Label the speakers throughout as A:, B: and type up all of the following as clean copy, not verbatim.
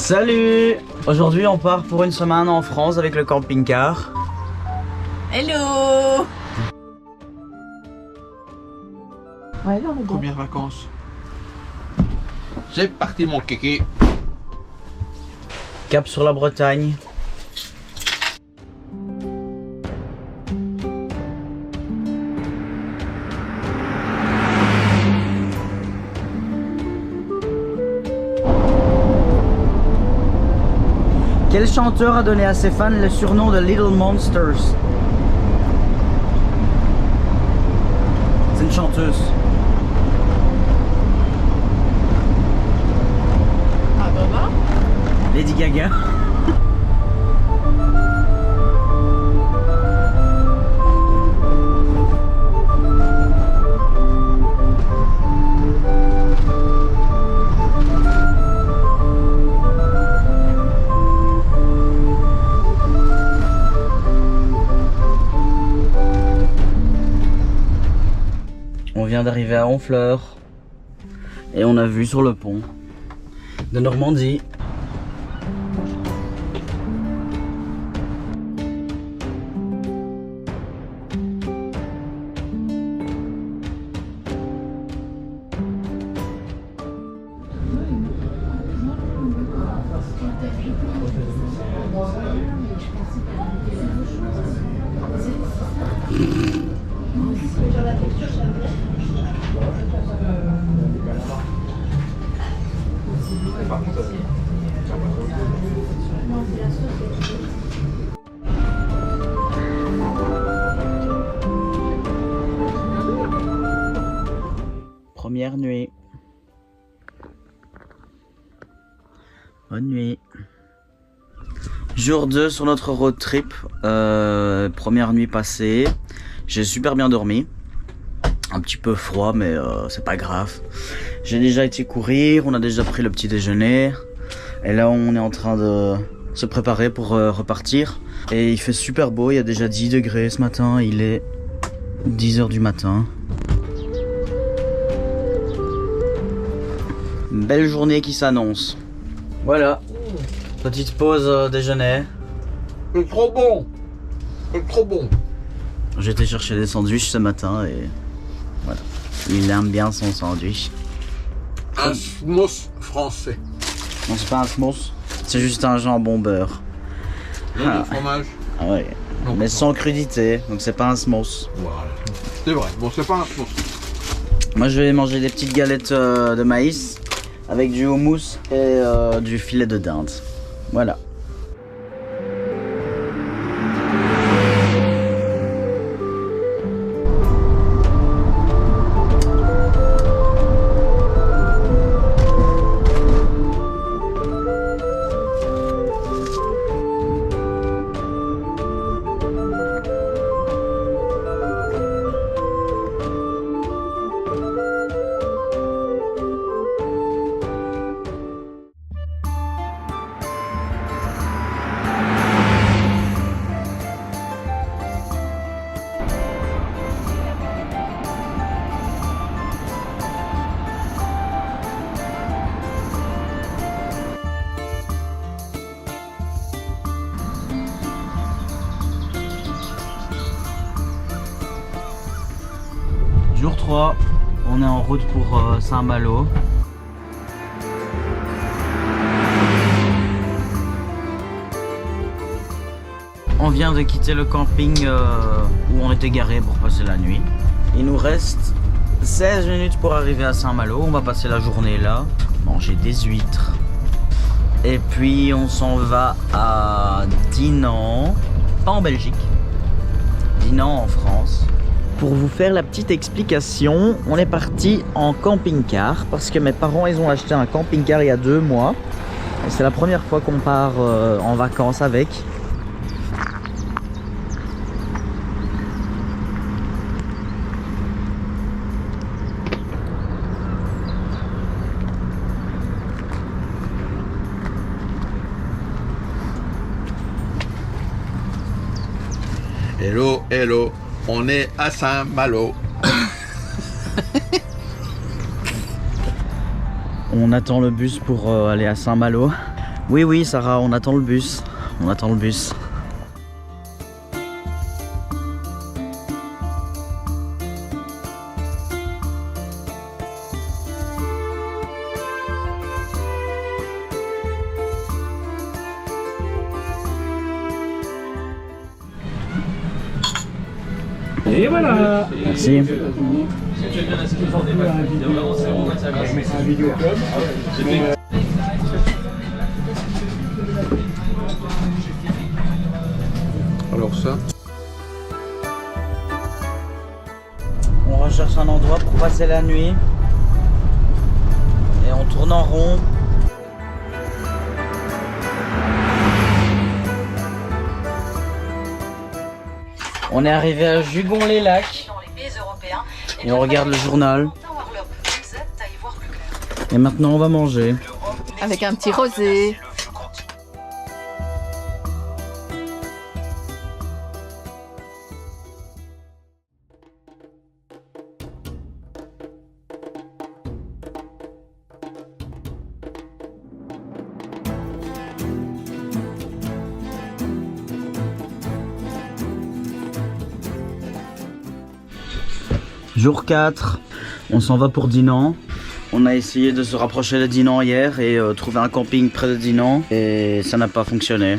A: Salut! Aujourd'hui on part pour une semaine en France avec le camping-car.
B: Hello!
C: Ouais, non, mais bon.
D: Premières vacances. C'est parti mon kéké.
A: Cap sur la Bretagne. Quel chanteur a donné à ses fans le surnom de Little Monsters? C'est une chanteuse.
B: Ah bah
A: Lady Gaga. On vient d'arriver à Honfleur et on a vu sur le pont de Normandie. Première nuit. Bonne nuit. Jour 2 sur notre road trip. Première nuit passée. J'ai super bien dormi. Un petit peu froid mais c'est pas grave. J'ai déjà été courir, on a déjà pris le petit déjeuner. Et là on est en train de se préparer pour repartir. Et il fait super beau, il y a déjà 10 degrés ce matin. Il est 10 h du matin. Une belle journée qui s'annonce. Voilà. Petite pause déjeuner.
D: C'est trop bon. C'est trop bon.
A: J'ai été chercher des sandwichs ce matin et voilà. Il aime bien son sandwich.
D: Un smooth français.
A: Non, c'est pas un smooth, c'est juste un jambon beurre.
D: Non, du fromage.
A: Ah ouais.
D: Non,
A: Mais
D: non.
A: sans crudité, donc c'est pas un smooth.
D: Voilà. C'est vrai. Bon, c'est pas un smooth.
A: Moi je vais manger des petites galettes de maïs avec du houmous et du filet de dinde. Voilà. Jour 3, on est en route pour Saint-Malo. On vient de quitter le camping où on était garé pour passer la nuit. Il nous reste 16 minutes pour arriver à Saint-Malo. On va passer la journée là, manger des huîtres. Et puis on s'en va à Dinan, pas en Belgique, Dinan en France. Pour vous faire la petite explication, on est parti en camping-car parce que mes parents ils ont acheté un camping-car il y a 2 mois. C'est la première fois qu'on part en vacances avec.
D: Hello, hello. On est à Saint-Malo.
A: On attend le bus pour aller à Saint-Malo. Oui, oui, Sarah, on attend le bus. On attend le bus.
B: Et voilà.
A: Merci.
D: Alors ça.
A: On recherche un endroit pour passer la nuit. Et on tourne en rond. On est arrivé à Jugon-les-Lacs. Et on regarde le journal. Et maintenant on va manger.
C: Avec un petit rosé.
A: Jour 4, on s'en va pour Dinan. On a essayé de se rapprocher de Dinan hier et trouver un camping près de Dinan. Et ça n'a pas fonctionné.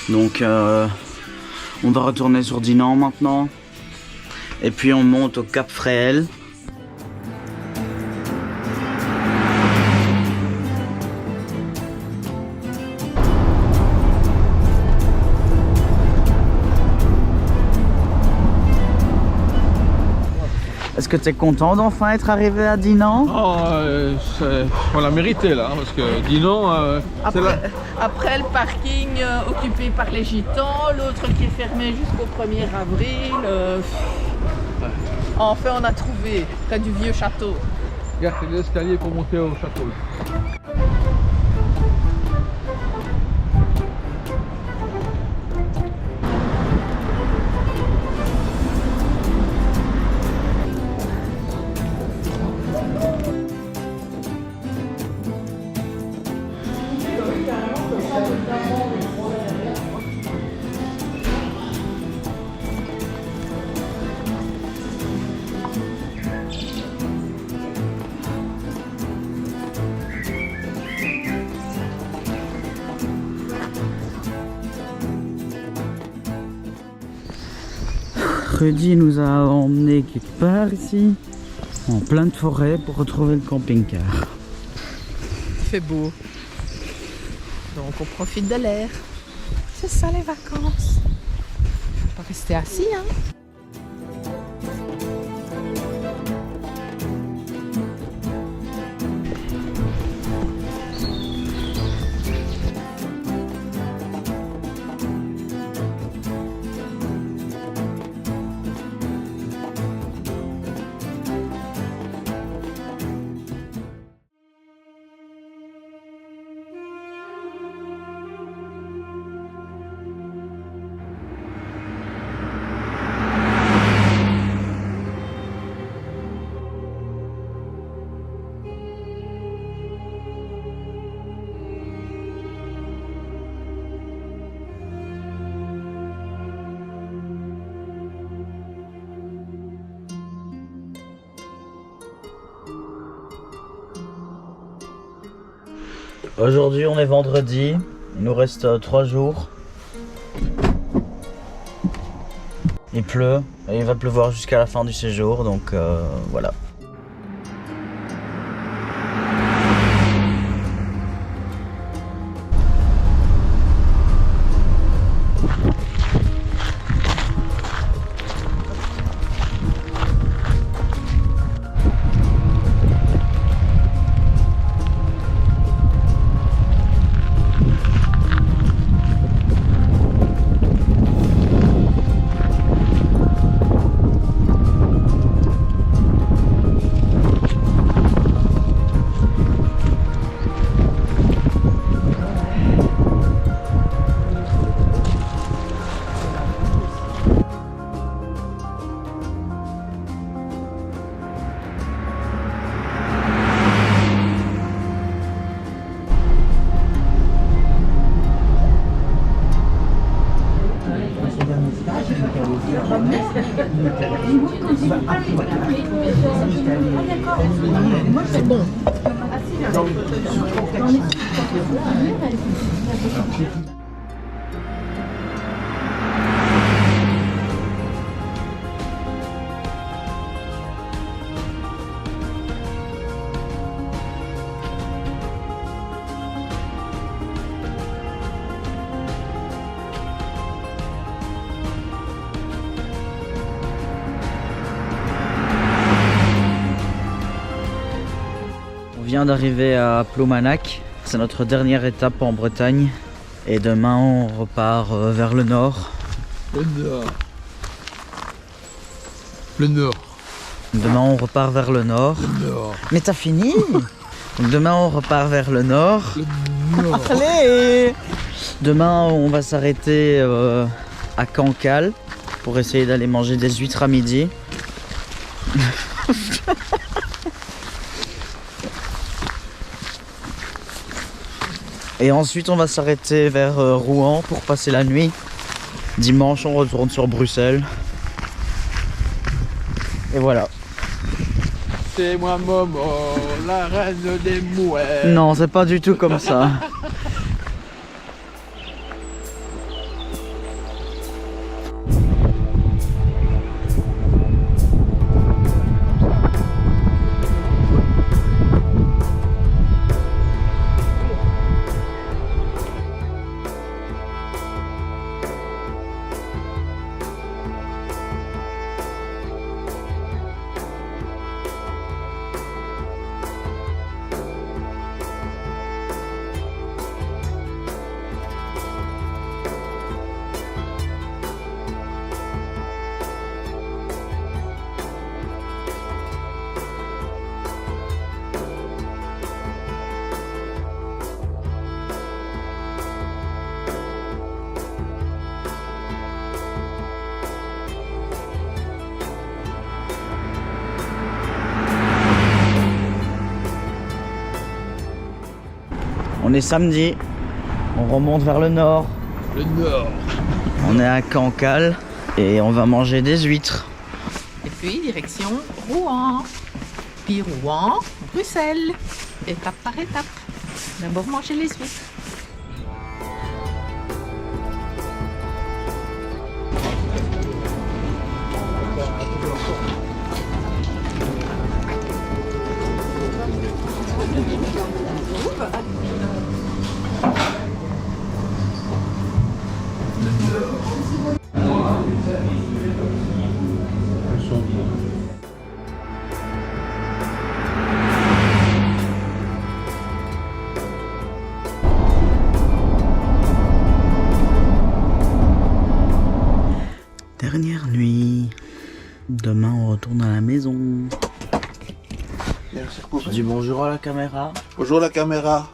A: Donc on va retourner sur Dinan maintenant. Et puis on monte au Cap Fréhel. Est-ce que tu es content d'enfin être arrivé à Dinan?
D: On l'a mérité là, parce que Dinan, c'est là.
C: Après le parking occupé par les gitans, l'autre qui est fermé jusqu'au 1er avril. Enfin, on a trouvé près du vieux château.
D: Regarde, c'est l'escalier pour monter au château.
A: Rudy nous a emmené quelque part ici, en pleine forêt, pour retrouver le camping-car.
C: Il fait beau. Donc on profite de l'air. C'est ça les vacances. Faut pas rester assis, hein.
A: Aujourd'hui on est vendredi, il nous reste 3 jours. Il pleut et il va pleuvoir jusqu'à la fin du séjour, donc voilà.
C: C'est bon.
A: On vient d'arriver à Ploumanac, c'est notre dernière étape en Bretagne et demain on repart vers le nord.
D: Le nord. Le nord.
A: Demain on repart vers le nord.
D: Le nord.
A: Mais t'as fini? Donc demain on repart vers le nord.
D: Le nord.
A: Allez! Demain on va s'arrêter à Cancale pour essayer d'aller manger des huîtres à midi. Et ensuite on va s'arrêter vers Rouen pour passer la nuit. Dimanche on retourne sur Bruxelles. Et voilà.
D: C'est moi Momo, la reine des mouettes.
A: Non, c'est pas du tout comme ça. On est samedi, on remonte vers le nord.
D: Le nord.
A: On est à Cancale et on va manger des huîtres.
C: Et puis direction Rouen. Puis Rouen, Bruxelles. Étape par étape. D'abord manger les huîtres.
A: Dernière nuit. Demain on retourne à la maison.
E: Merci beaucoup.
A: Tu dis bonjour à la caméra.
E: Bonjour la caméra.